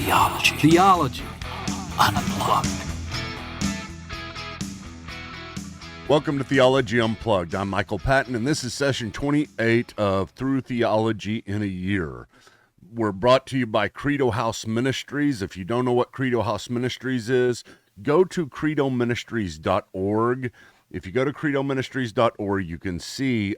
Theology Unplugged. Welcome to Theology Unplugged. I'm Michael Patton, and this is session 28 of Through Theology in a Year. We're brought to you by Credo House Ministries. If you don't know what Credo House Ministries is, go to credoministries.org. If you go to credoministries.org, you can see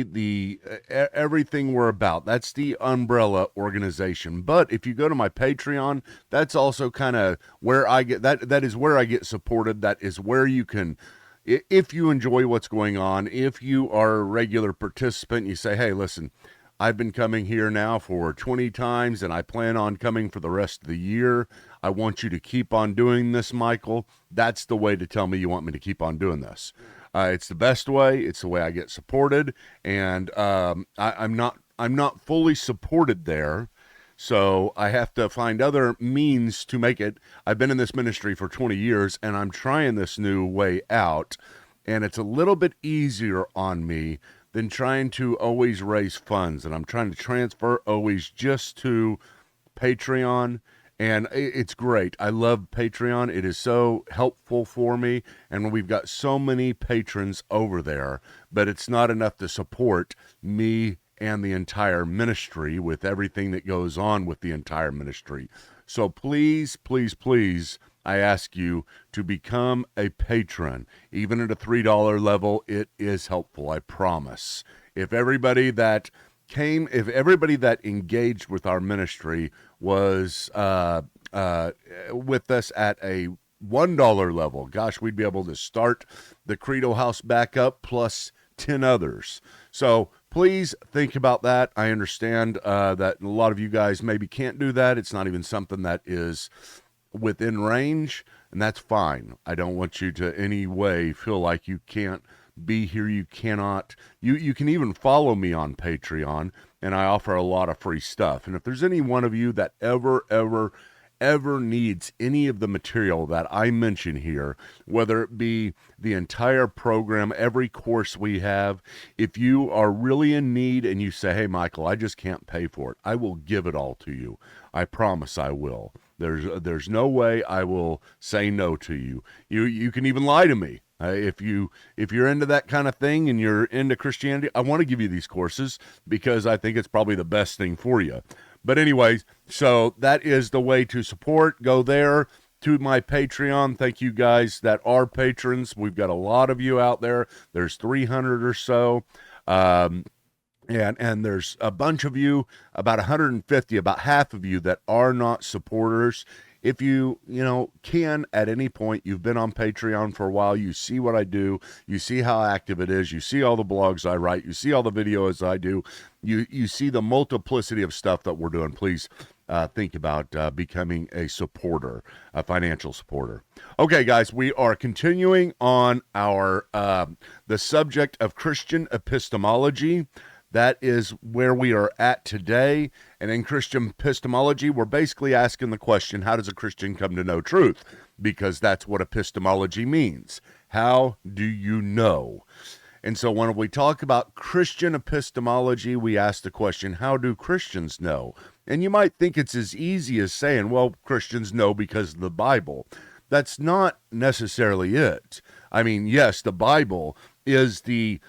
the everything we're about. That's the umbrella organization. But if you go to my Patreon, that's also kind of where I get that is where I get supported. That is where you can, if you enjoy what's going on, if you are a regular participant, you say, hey, listen, I've been coming here now for 20 times and I plan on coming for the rest of the year. I want you to keep on doing this, Michael. That's the way to tell me you want me to keep on doing this. It's the best way. It's the way I get supported, and I'm not fully supported there, so I have to find other means to make it. I've been in this ministry for 20 years, and I'm trying this new way out, and it's a little bit easier on me than trying to always raise funds, and I'm trying to transfer always just to Patreon. And it's great. I love Patreon. It is so helpful for me. And we've got so many patrons over there, but it's not enough to support me and the entire ministry with everything that goes on with the entire ministry. So please, please, please, I ask you to become a patron. Even at a $3 level, it is helpful, I promise. If everybody that engaged with our ministry was with us at a $1 level, gosh, we'd be able to start the Credo House back up plus 10 others. So please think about that. I understand that a lot of you guys maybe can't do that. It's not even something that is within range, and that's fine. I don't want you to any way feel like you can't be here. You cannot. You can even follow me on Patreon, and I offer a lot of free stuff. And if there's any one of you that ever needs any of the material that I mention here, whether it be the entire program, every course we have, if you are really in need and you say, hey, Michael, I just can't pay for it, I will give it all to you. I promise I will. There's no way I will say no to you. You can even lie to me. If you're into that kind of thing and you're into Christianity, I want to give you these courses because I think it's probably the best thing for you. But anyways, so that is the way to support. Go there to my Patreon. Thank you guys that are patrons. We've got a lot of you out there. There's 300 or so. And there's a bunch of you, about 150, about half of you that are not supporters. If you can at any point, you've been on Patreon for a while, you see what I do, you see how active it is, you see all the blogs I write, you see all the videos I do, you see the multiplicity of stuff that we're doing. Please think about becoming a supporter, a financial supporter. Okay, guys, we are continuing on our the subject of Christian epistemology. That is where we are at today. And in Christian epistemology, we're basically asking the question, how does a Christian come to know truth? Because that's what epistemology means. How do you know? And so when we talk about Christian epistemology, we ask the question, how do Christians know? And you might think it's as easy as saying, well, Christians know because of the Bible. That's not necessarily it. I mean, yes, the Bible is the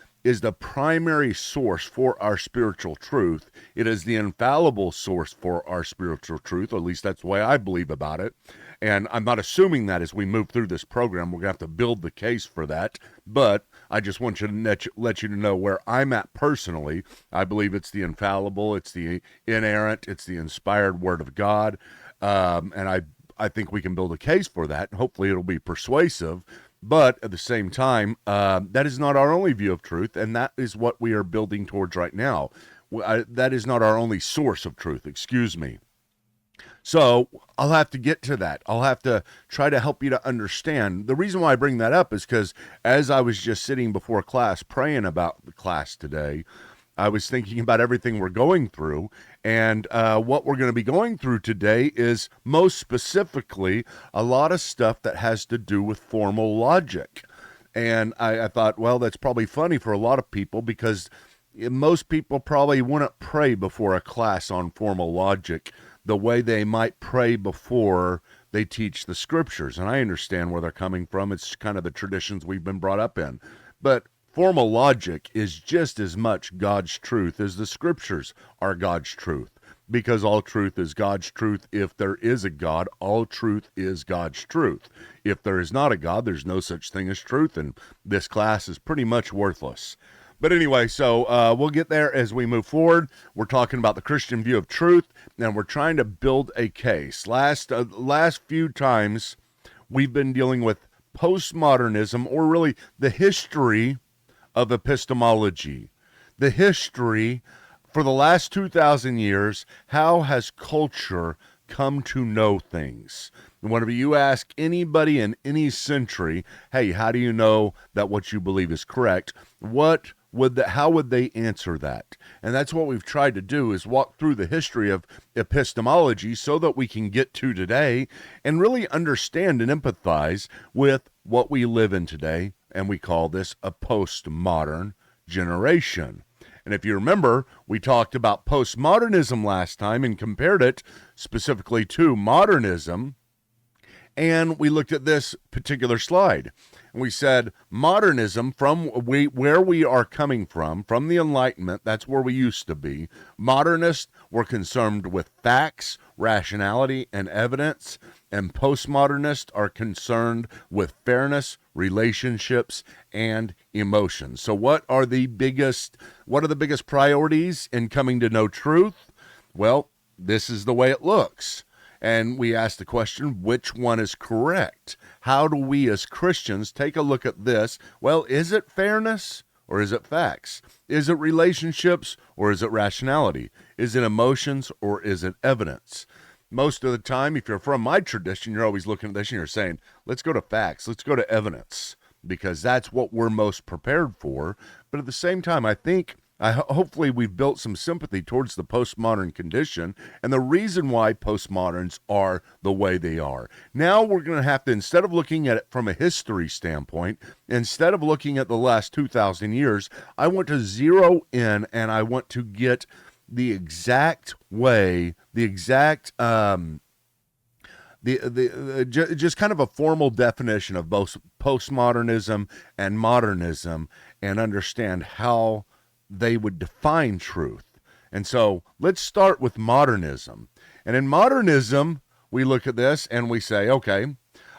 primary source for our spiritual truth. It is the infallible source for our spiritual truth, or at least that's the way I believe about it. And I'm not assuming that as we move through this program, we're going to have to build the case for that. But I just want you to let you to know where I'm at personally. I believe it's the infallible, it's the inerrant, it's the inspired Word of God. And I think we can build a case for that. Hopefully it'll be persuasive. But at the same time, that is not our only view of truth, and that is what we are building towards right now. That is not our only source of truth, excuse me. So I'll have to get to that. I'll have to try to help you to understand. The reason why I bring that up is because as I was just sitting before class praying about the class today, I was thinking about everything we're going through, and what we're going to be going through today is most specifically a lot of stuff that has to do with formal logic. And I thought, well, that's probably funny for a lot of people because most people probably wouldn't pray before a class on formal logic the way they might pray before they teach the scriptures. And I understand where they're coming from. It's kind of the traditions we've been brought up in. But formal logic is just as much God's truth as the scriptures are God's truth, because all truth is God's truth. If there is a God, all truth is God's truth. If there is not a God, there's no such thing as truth, and this class is pretty much worthless. But anyway, so we'll get there as we move forward. We're talking about the Christian view of truth, and we're trying to build a case. Last few times, we've been dealing with postmodernism, or really the history of epistemology. The history for the last 2,000 years, how has culture come to know things? And whenever you ask anybody in any century, hey, how do you know that what you believe is correct? How would they answer that? And that's what we've tried to do, is walk through the history of epistemology so that we can get to today and really understand and empathize with what we live in today. And we call this a postmodern generation. And if you remember, we talked about postmodernism last time and compared it specifically to modernism. And we looked at this particular slide. And we said modernism, where we are coming from the Enlightenment, that's where we used to be. Modernists were concerned with facts, rationality, and evidence. And postmodernists are concerned with fairness, relationships, and emotions. So what are the biggest priorities in coming to know truth? Well, this is the way it looks. And we ask the question, which one is correct? How do we as Christians take a look at this? Well, is it fairness or is it facts? Is it relationships or is it rationality? Is it emotions or is it evidence? Most of the time, if you're from my tradition, you're always looking at this and you're saying, let's go to facts, let's go to evidence, because that's what we're most prepared for. But at the same time, hopefully we've built some sympathy towards the postmodern condition and the reason why postmoderns are the way they are. Now we're going to have to, instead of looking at it from a history standpoint, instead of looking at the last 2,000 years, I want to zero in and I want to get the exact way, just kind of a formal definition of both postmodernism and modernism, and understand how they would define truth. And so let's start with modernism. And in modernism, we look at this and we say, okay,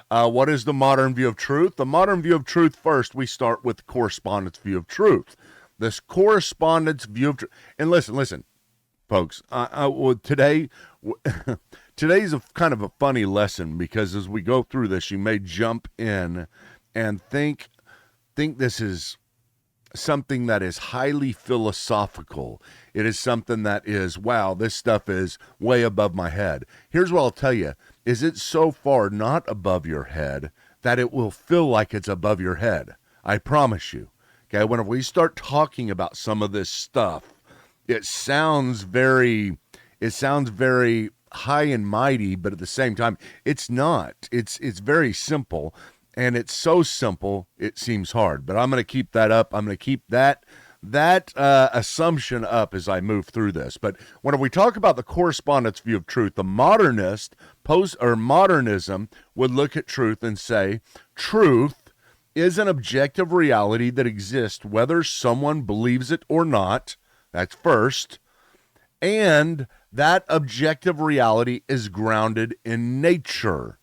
what is the modern view of truth? The modern view of truth, first, we start with the correspondence view of truth. This correspondence view of truth. And listen, folks, today's a kind of a funny lesson, because as we go through this, you may jump in and think this is something that is highly philosophical. It is something that is, wow, this stuff is way above my head. Here's what I'll tell you, is it's so far not above your head that it will feel like it's above your head. I promise you. Okay, whenever we start talking about some of this stuff, it sounds very high and mighty, but at the same time, it's not. It's very simple, and it's so simple it seems hard. But I'm going to keep that up. I'm going to keep that assumption up as I move through this. But when we talk about the correspondence view of truth, the modernism would look at truth and say, truth is an objective reality that exists whether someone believes it or not. That's first. And that objective reality is grounded in nature.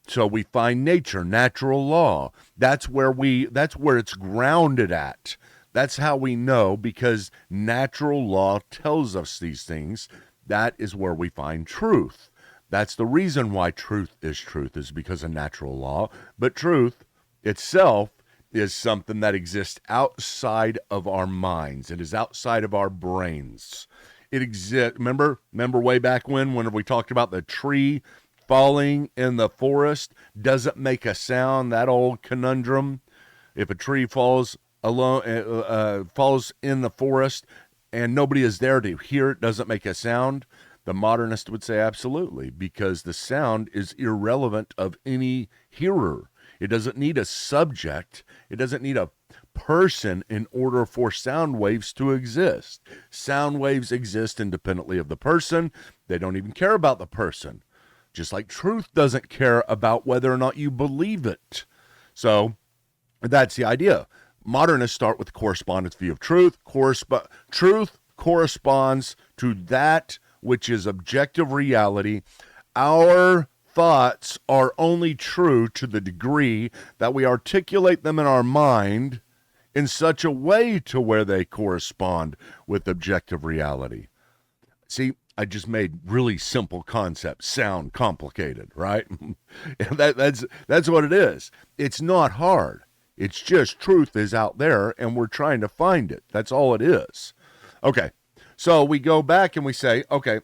So we find nature, natural law. That's where it's grounded at. That's how we know, because natural law tells us these things. That is where we find truth. That's the reason why truth is because of natural law. But truth itself is something that exists outside of our minds. It is outside of our brains. It exists. Remember way back when we talked about the tree falling in the forest doesn't make a sound, that old conundrum. If a tree falls in the forest and nobody is there to hear it, doesn't make a sound, the modernist would say absolutely, because the sound is irrelevant of any hearer. It doesn't need a subject. It doesn't need a person in order for sound waves to exist. Sound waves exist independently of the person. They don't even care about the person. Just like truth doesn't care about whether or not you believe it. So that's the idea. Modernists start with the correspondence view of truth. Truth corresponds to that which is objective reality. Our thoughts are only true to the degree that we articulate them in our mind in such a way to where they correspond with objective reality. See, I just made really simple concepts sound complicated, right? That's what it is. It's not hard. It's just truth is out there and we're trying to find it. That's all it is. Okay, so we go back and we say, okay,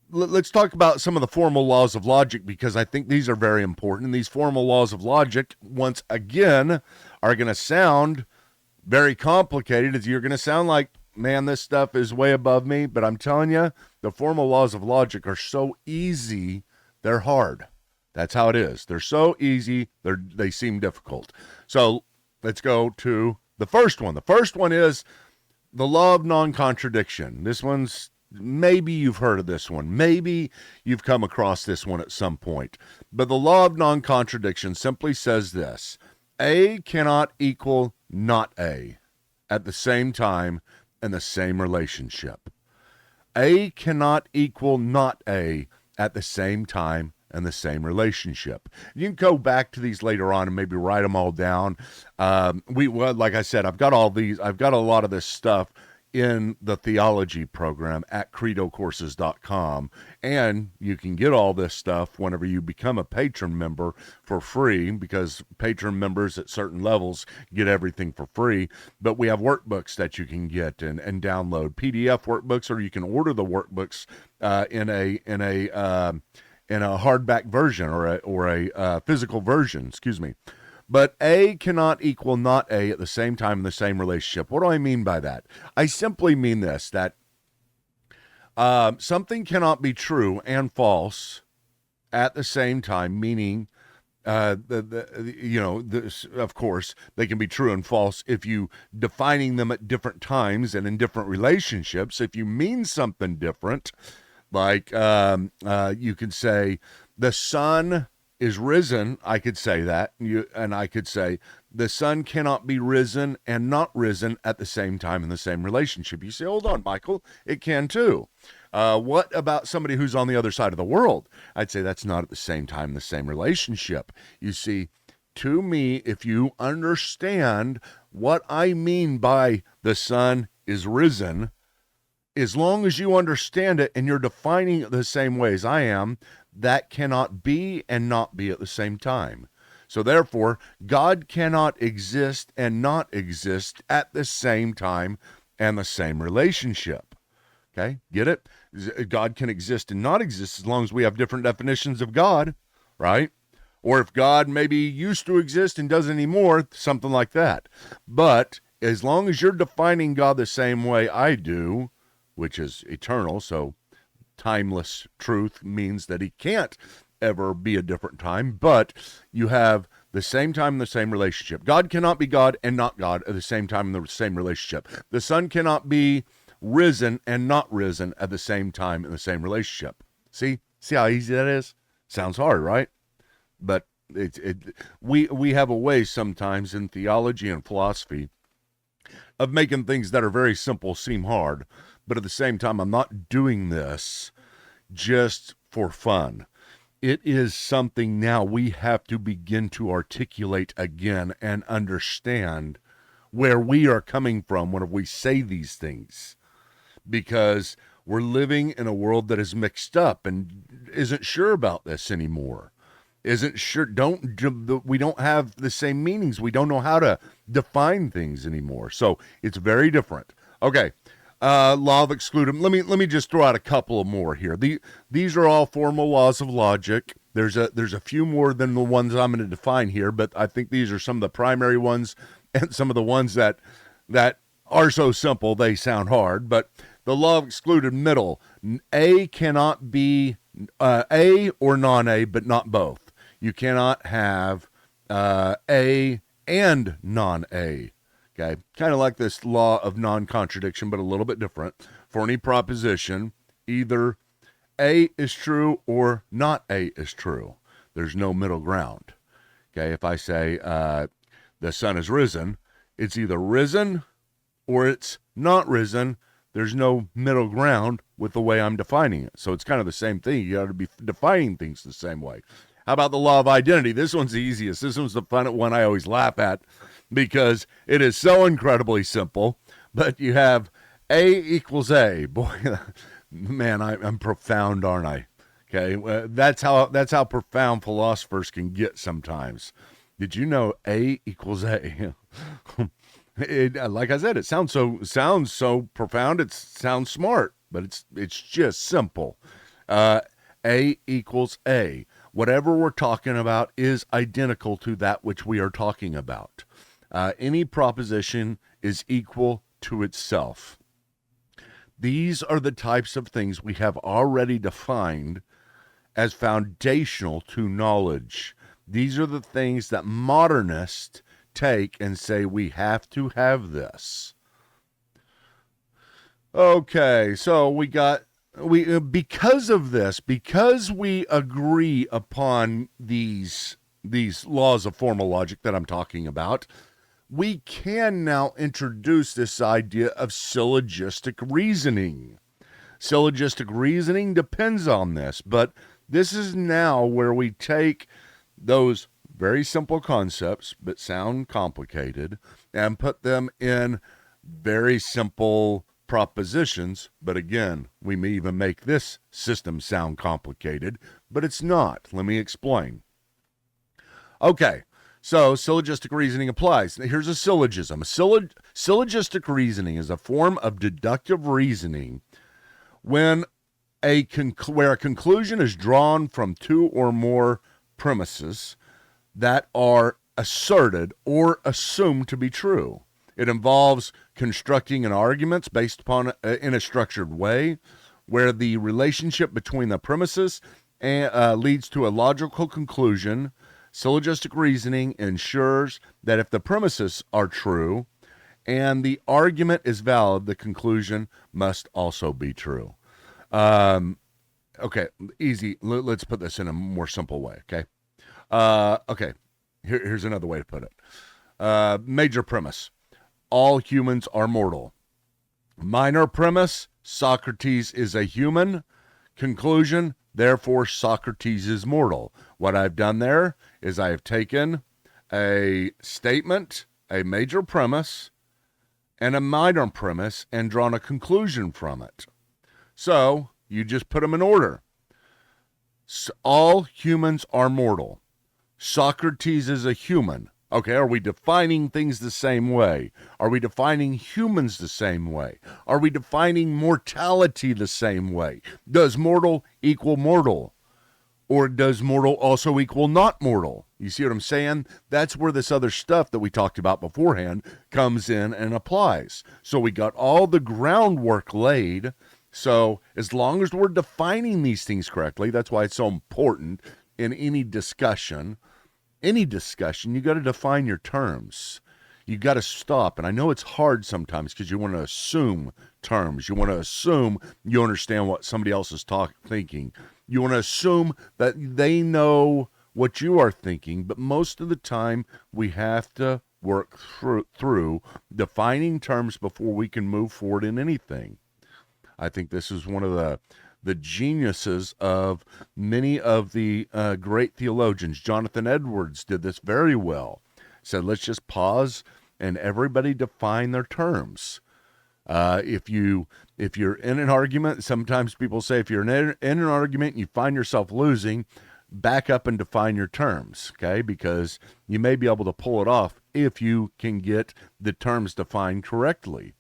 let's talk about some of the formal laws of logic, because I think these are very important. These formal laws of logic, once again, are going to sound very complicated. You're going to sound like, man, this stuff is way above me. But I'm telling you, the formal laws of logic are so easy, they're hard. That's how it is. They're so easy, they seem difficult. So let's go to the first one. The first one is the law of non-contradiction. This one's, maybe you've heard of this one. Maybe you've come across this one at some point. But the law of non-contradiction simply says this: A cannot equal not A at the same time in the same relationship. A cannot equal not A at the same time in the same relationship. You can go back to these later on and maybe write them all down. Like I said, I've got a lot of this stuff in the theology program at credocourses.com, and you can get all this stuff whenever you become a patron member for free, because patron members at certain levels get everything for free. But we have workbooks that you can get and download PDF workbooks, or you can order the workbooks in a hardback version or a physical version, excuse me. But A cannot equal not A at the same time in the same relationship. What do I mean by that? I simply mean this, that something cannot be true and false at the same time, meaning, of course, they can be true and false if you defining them at different times and in different relationships. If you mean something different, like you could say the sun is risen, I could say that, and I could say the sun cannot be risen and not risen at the same time in the same relationship. You say, hold on, Michael, it can too. What about somebody who's on the other side of the world? I'd say that's not at the same time in the same relationship. You see, to me, if you understand what I mean by the sun is risen, as long as you understand it and you're defining it the same way as I am, that cannot be and not be at the same time. So therefore, God cannot exist and not exist at the same time and the same relationship. Okay, get it? God can exist and not exist as long as we have different definitions of God, right? Or if God maybe used to exist and doesn't anymore, something like that. But as long as you're defining God the same way I do, which is eternal, so timeless truth means that he can't ever be a different time, but you have the same time in the same relationship. God cannot be God and not God at the same time in the same relationship. The sun cannot be risen and not risen at the same time in the same relationship. See how easy that is? Sounds hard, right? But we have a way sometimes in theology and philosophy of making things that are very simple seem hard. But at the same time, I'm not doing this just for fun. It is something now we have to begin to articulate again and understand where we are coming from when we say these things. Because we're living in a world that is mixed up and isn't sure about this anymore. Isn't sure, we don't have the same meanings. We don't know how to define things anymore. So it's very different. Okay. Law of exclusion. Let me just throw out a couple of more here. These are all formal laws of logic. There's a few more than the ones I'm going to define here, but I think these are some of the primary ones and some of the ones that are so simple they sound hard. But the law of excluded middle. A cannot be A or non-A, but not both. You cannot have A and non-A. Okay, kind of like this law of non-contradiction, but a little bit different. For any proposition, either A is true or not A is true. There's no middle ground. Okay, if I say the sun has risen, it's either risen or it's not risen. There's no middle ground with the way I'm defining it. So it's kind of the same thing. You got to be defining things the same way. How about the law of identity? This one's the easiest. This one's the fun one I always laugh at because it is so incredibly simple. But you have A equals A. Boy, man, I'm profound, aren't I? Okay, that's how profound philosophers can get sometimes. Did you know A equals A? Like I said, it sounds so profound. It sounds smart, but it's just simple. A equals A. Whatever we're talking about is identical to that which we are talking about. Any proposition is equal to itself. These are the types of things we have already defined as foundational to knowledge. These are the things that modernists take and say we have to have this. Okay, so because of this, because we agree upon these laws of formal logic that I'm talking about, we can now introduce this idea of syllogistic reasoning. Syllogistic reasoning depends on this, but this is now where we take those very simple concepts, but sound complicated, and put them in very simple propositions. But again, we may even make this system sound complicated, but it's not. Let me explain. Okay, so syllogistic reasoning applies. Here's a syllogism. Syllogistic reasoning is a form of deductive reasoning where a conclusion is drawn from two or more premises that are asserted or assumed to be true. It involves constructing an argument based upon in a structured way, where the relationship between the premises leads to a logical conclusion. Syllogistic reasoning ensures that if the premises are true and the argument is valid, the conclusion must also be true. Okay, easy. Let's put this in a more simple way, okay? Okay, here's another way to put it. Major premise: all humans are mortal. Minor premise: Socrates is a human. Conclusion: therefore Socrates is mortal. What I've done there is I have taken a statement, a major premise, and a minor premise, and drawn a conclusion from it. So you just put them in order. All humans are mortal. Socrates is a human. Okay, are we defining things the same way? Are we defining humans the same way? Are we defining mortality the same way? Does mortal equal mortal? Or does mortal also equal not mortal? You see what I'm saying? That's where this other stuff that we talked about beforehand comes in and applies. So we got all the groundwork laid. So as long as we're defining these things correctly, that's why it's so important in any discussion, you got to define your terms. You got to stop. And I know it's hard sometimes because you want to assume terms. You want to assume you understand what somebody else is thinking. You want to assume that they know what you are thinking. But most of the time, we have to work through defining terms before we can move forward in anything. I think this is one of the geniuses of many of the great theologians. Jonathan Edwards did this very well. Said, let's just pause and everybody define their terms. If you're in an argument, sometimes people say if you're in an argument and you find yourself losing, back up and define your terms, okay? Because you may be able to pull it off if you can get the terms defined correctly.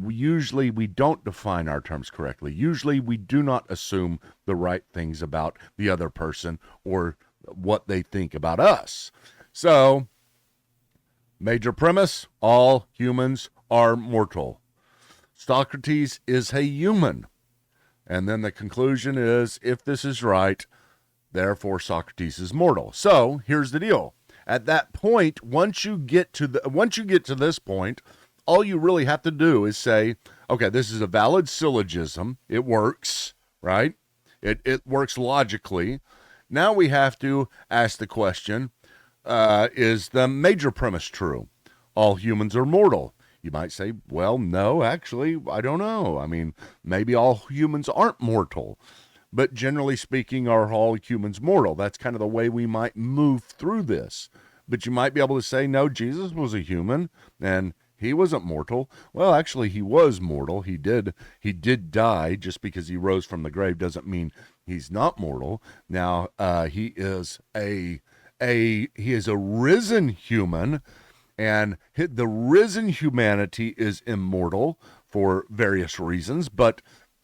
Usually we don't define our terms correctly. Usually we do not assume the right things about the other person or what they think about us. So, major premise, all humans are mortal. Socrates is a human. And then the conclusion is, if this is right, therefore Socrates is mortal. So, here's the deal. At that point, once you get to this point, all you really have to do is say, okay, this is a valid syllogism. It works, right? It works logically. Now we have to ask the question, is the major premise true? All humans are mortal. You might say, well, no, actually, I don't know. I mean, maybe all humans aren't mortal. But generally speaking, are all humans mortal? That's kind of the way we might move through this. But you might be able to say, no, Jesus was a human, and he wasn't mortal. Well, actually, he was mortal. He did die. Just because he rose from the grave doesn't mean he's not mortal. Now, he is a risen human, and the risen humanity is immortal for various reasons, but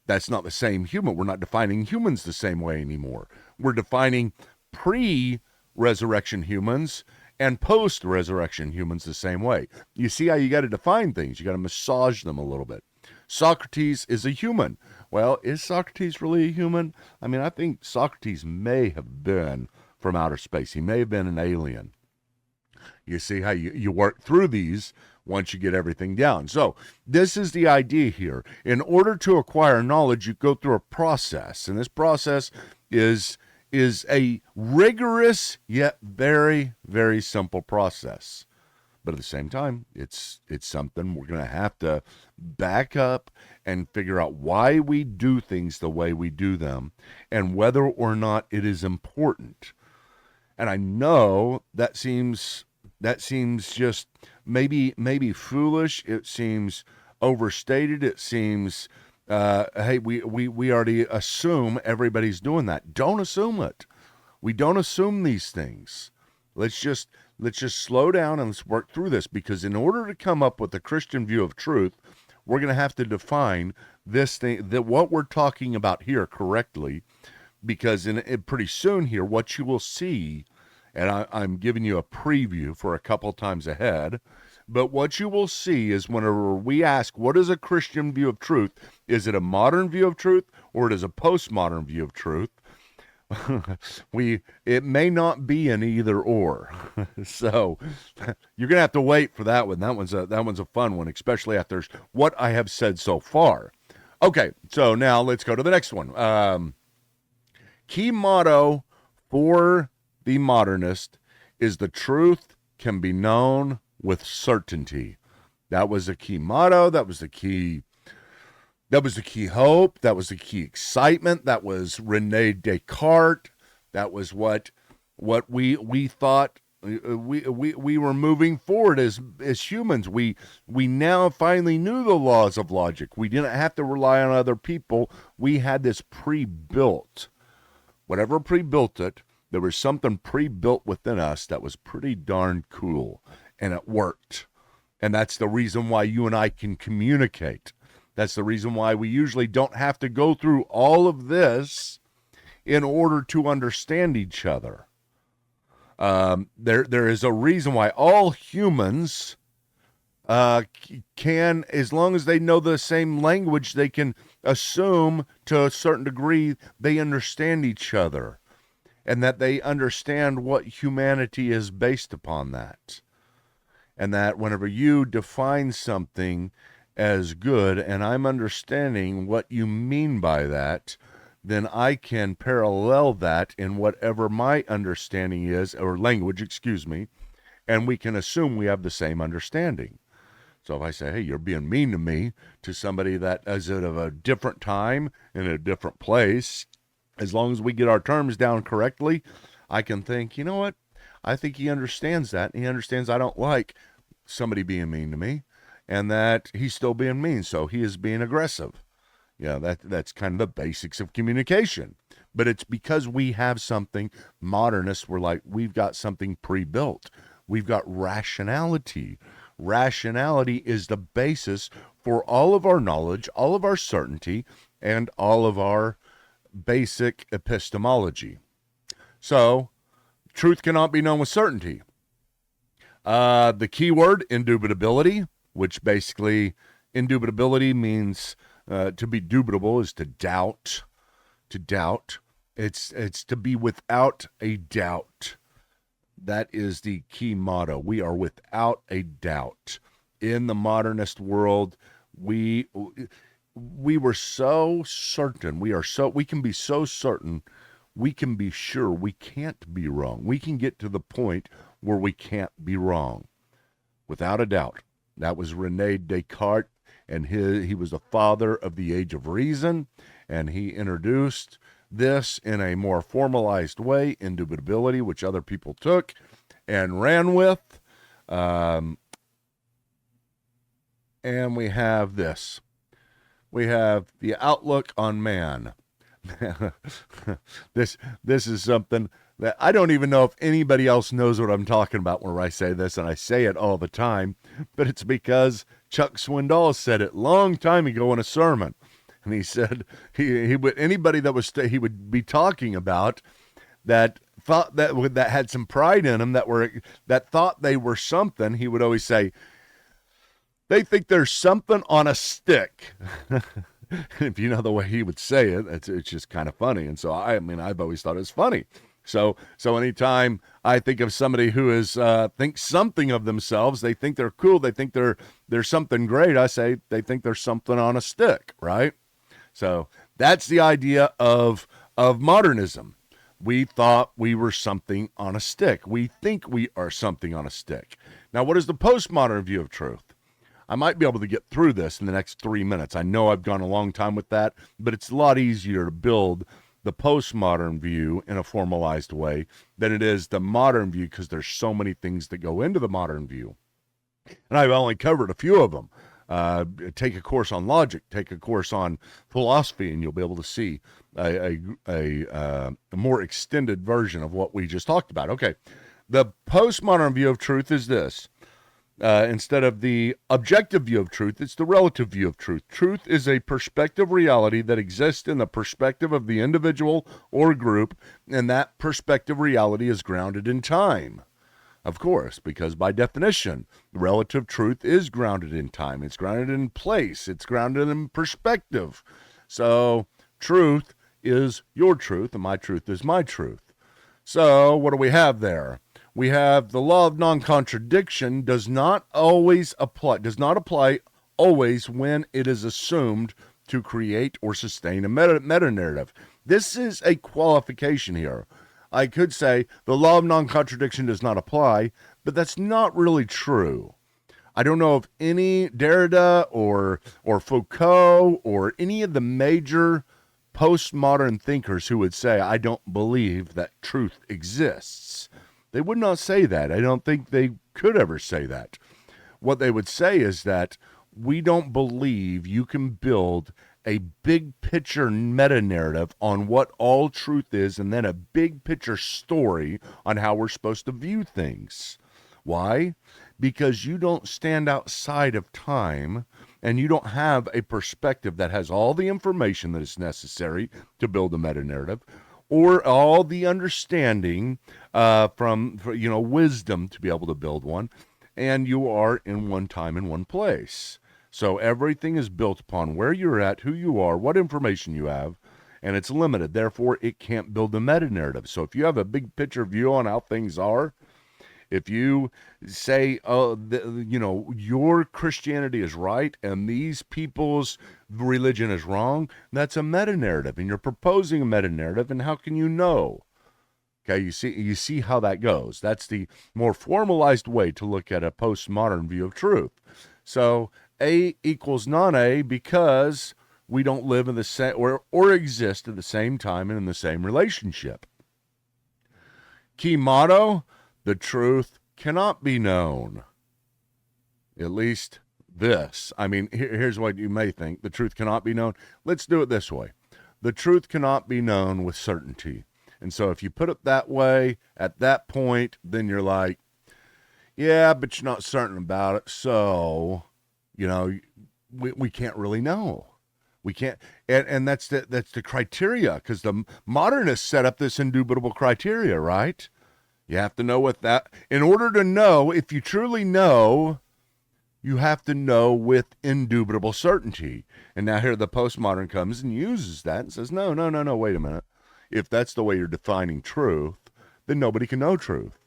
that's not the same human. We're not defining humans the same way anymore. We're defining pre-resurrection humans and post-resurrection humans the same way. You see how you got to define things. You got to massage them a little bit. Socrates is a human. Well, is Socrates really a human? I mean, I think Socrates may have been from outer space. He may have been an alien. You see how you work through these once you get everything down. So this is the idea here. In order to acquire knowledge, you go through a process. And this process is a rigorous yet very, very simple process. But at the same time, it's something we're going to have to back up and figure out why we do things the way we do them and whether or not it is important. And I know that seems just maybe foolish. It seems overstated. It seems, hey, we already assume everybody's doing that. Don't assume it. We don't assume these things. Let's just slow down and let's work through this, because in order to come up with a Christian view of truth, we're going to have to define this thing, that what we're talking about here correctly, because pretty soon here, what you will see, and I'm giving you a preview for a couple times ahead, but what you will see is whenever we ask, what is a Christian view of truth? Is it a modern view of truth or it is a postmodern view of truth? It may not be an either or. So you're going to have to wait for that one. That one's a fun one, especially after what I have said so far. Okay, so now let's go to the next one. Key motto for the modernist is the truth can be known with certainty. That was a key motto. That was the key hope. That was the key excitement. That was René Descartes. That was what we thought we were moving forward as humans. We now finally knew the laws of logic. We didn't have to rely on other people. We had this pre-built. Whatever pre-built it, there was something pre-built within us that was pretty darn cool, and it worked. And that's the reason why you and I can communicate. That's the reason why we usually don't have to go through all of this in order to understand each other. There is a reason why all humans can, as long as they know the same language, they can assume to a certain degree they understand each other, and that they understand what humanity is based upon that. And that whenever you define something as good, and I'm understanding what you mean by that, then I can parallel that in whatever my understanding is, or language, excuse me, and we can assume we have the same understanding. So if I say, hey, you're being mean to me, to somebody that is at a different time, in a different place, as long as we get our terms down correctly, I can think, you know what? I think he understands that. He understands I don't like somebody being mean to me, and that he's still being mean, so he is being aggressive. Yeah, that's kind of the basics of communication. But it's because we have something, modernists were like, we've got something pre-built. We've got rationality. Rationality is the basis for all of our knowledge, all of our certainty, and all of our basic epistemology. So, truth cannot be known with certainty. The key word, indubitability, which basically, indubitability means to be dubitable is to doubt. To doubt. It's to be without a doubt. That is the key motto. We are without a doubt. In the modernist world, we were so certain. We can be so certain. We can be sure we can't be wrong. We can get to the point where we can't be wrong. Without a doubt. That was René Descartes, and he was the father of the age of reason, and he introduced this in a more formalized way, indubitability, which other people took and ran with. And we have this. We have the outlook on man. This is something that I don't even know if anybody else knows what I'm talking about when I say this, and I say it all the time, but it's because Chuck Swindoll said it long time ago in a sermon. And he said he would, anybody that was he would be talking about that thought that had some pride in them, that thought they were something, he would always say, they think there's something on a stick. If you know the way he would say it, it's just kind of funny. And so I've always thought it was funny. So anytime I think of somebody who thinks something of themselves, they think they're cool, they think they're something great, I say they think there's something on a stick, right? So that's the idea of modernism. We thought we were something on a stick. We think we are something on a stick. Now, what is the postmodern view of truth? I might be able to get through this in the next 3 minutes. I know I've gone a long time with that, but it's a lot easier to build the postmodern view in a formalized way than it is the modern view, because there's so many things that go into the modern view. And I've only covered a few of them. Take a course on logic, take a course on philosophy, and you'll be able to see a more extended version of what we just talked about. Okay, the postmodern view of truth is this. Instead of the objective view of truth, it's the relative view of truth. Truth is a perspective reality that exists in the perspective of the individual or group, and that perspective reality is grounded in time. Of course, because by definition, relative truth is grounded in time. It's grounded in place. It's grounded in perspective. So truth is your truth, and my truth is my truth. So what do we have there? We have the law of non-contradiction does not apply always when it is assumed to create or sustain a meta-narrative. This is a qualification here. I could say the law of non-contradiction does not apply, but that's not really true. I don't know of any Derrida or Foucault or any of the major postmodern thinkers who would say, I don't believe that truth exists. They would not say that. I don't think they could ever say that. What they would say is that we don't believe you can build a big picture meta-narrative on what all truth is and then a big picture story on how we're supposed to view things. Why? Because you don't stand outside of time and you don't have a perspective that has all the information that is necessary to build a meta-narrative, or all the understanding from wisdom to be able to build one, and you are in one time in one place. So everything is built upon where you're at, who you are, what information you have, and it's limited. Therefore, it can't build a meta-narrative. So if you have a big picture view on how things are, if you say, your Christianity is right and these people's religion is wrong, that's a meta-narrative, and you're proposing a meta-narrative, and how can you know? Okay, you see how that goes. That's the more formalized way to look at a postmodern view of truth. So A equals non-A because we don't live in the same or exist at the same time and in the same relationship. Key motto: the truth cannot be known. At least this. I mean, here's what you may think. The truth cannot be known. Let's do it this way. The truth cannot be known with certainty. And so if you put it that way, at that point, then you're like, yeah, but you're not certain about it. So, we can't really know. We can't, and that's the criteria, because the modernists set up this indubitable criteria, right? You have to know what that, in order to know, if you truly know, you have to know with indubitable certainty. And now here the postmodern comes and uses that and says, no, wait a minute. If that's the way you're defining truth, then nobody can know truth.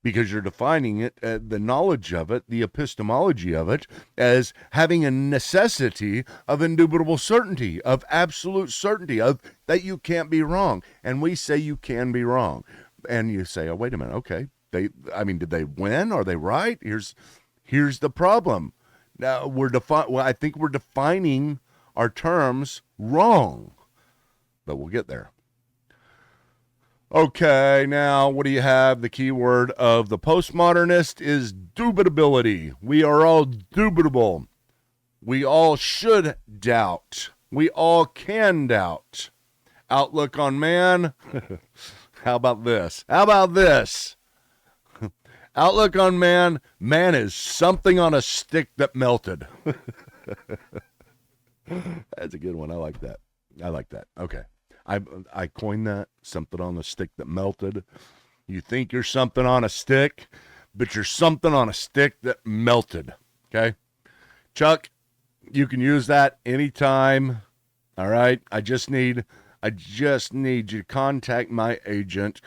because you're defining it, the knowledge of it, the epistemology of it, as having a necessity of indubitable certainty, of absolute certainty, of that you can't be wrong. And we say you can be wrong. And you say, oh, wait a minute, okay. Did they win? Are they right? Here's the problem. Now I think we're defining our terms wrong, but we'll get there. Okay, now what do you have? The key word of the postmodernist is dubitability. We are all dubitable. We all should doubt. We all can doubt. Outlook on man. How about this? Outlook on man. Man is something on a stick that melted. That's a good one. I like that. Okay. I coined that, something on a stick that melted. You think you're something on a stick, but you're something on a stick that melted. Okay? Chuck, you can use that anytime. All right? I just need you to contact my agent,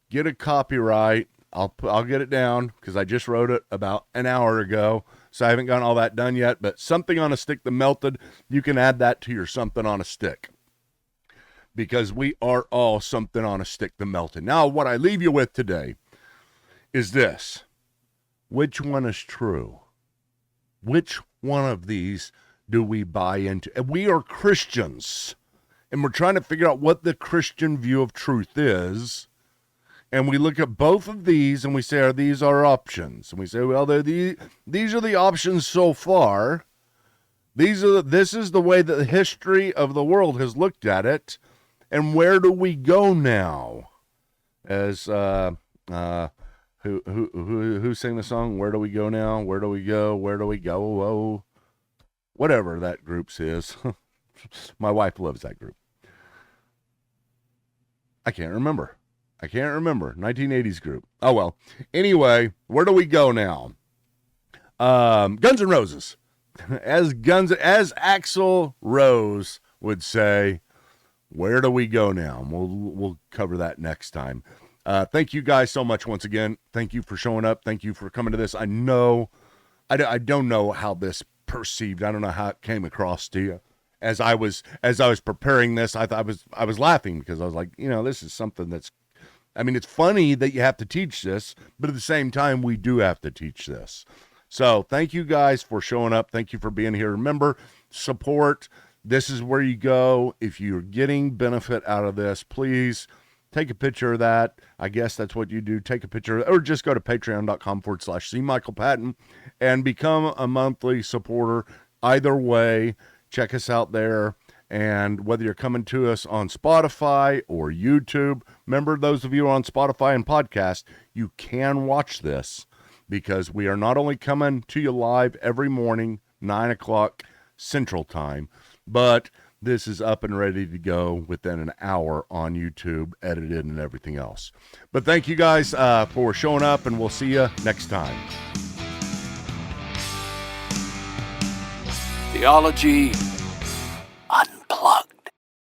get a copyright. I'll get it down because I just wrote it about an hour ago, so I haven't gotten all that done yet. But something on a stick that melted, you can add that to your something on a stick, because we are all something on a stick that melted. Now, what I leave you with today is this. Which one is true? Which one of these do we buy into? And we are Christians, and we're trying to figure out what the Christian view of truth is. And we look at both of these and we say, are these our options? And we say, well, these are the options so far. This is the way that the history of the world has looked at it. And where do we go now? As who sang the song? Where do we go now? Where do we go? Where do we go? Whoa. Whatever that group's is. My wife loves that group. I can't remember. 1980s group. Oh, well. Anyway, where do we go now? Guns N' Roses. As Axl Rose would say, where do we go now? We'll cover that next time. Thank you guys so much once again. Thank you for showing up. Thank you for coming to this. I don't know how this perceived. I don't know how it came across to you. As I was preparing this, I was laughing because I was like, this is something that's, it's funny that you have to teach this, but at the same time, we do have to teach this. So thank you guys for showing up. Thank you for being here. Remember, support. This is where you go. If you're getting benefit out of this, please take a picture of that. I guess that's what you do. Take a picture, or just go to patreon.com/CMichaelPatton and become a monthly supporter. Either way, check us out there. And whether you're coming to us on Spotify or YouTube, remember, those of you on Spotify and podcast, you can watch this, because we are not only coming to you live every morning, 9 o'clock Central Time, but this is up and ready to go within an hour on YouTube, edited and everything else. But thank you guys for showing up, and we'll see you next time. Theology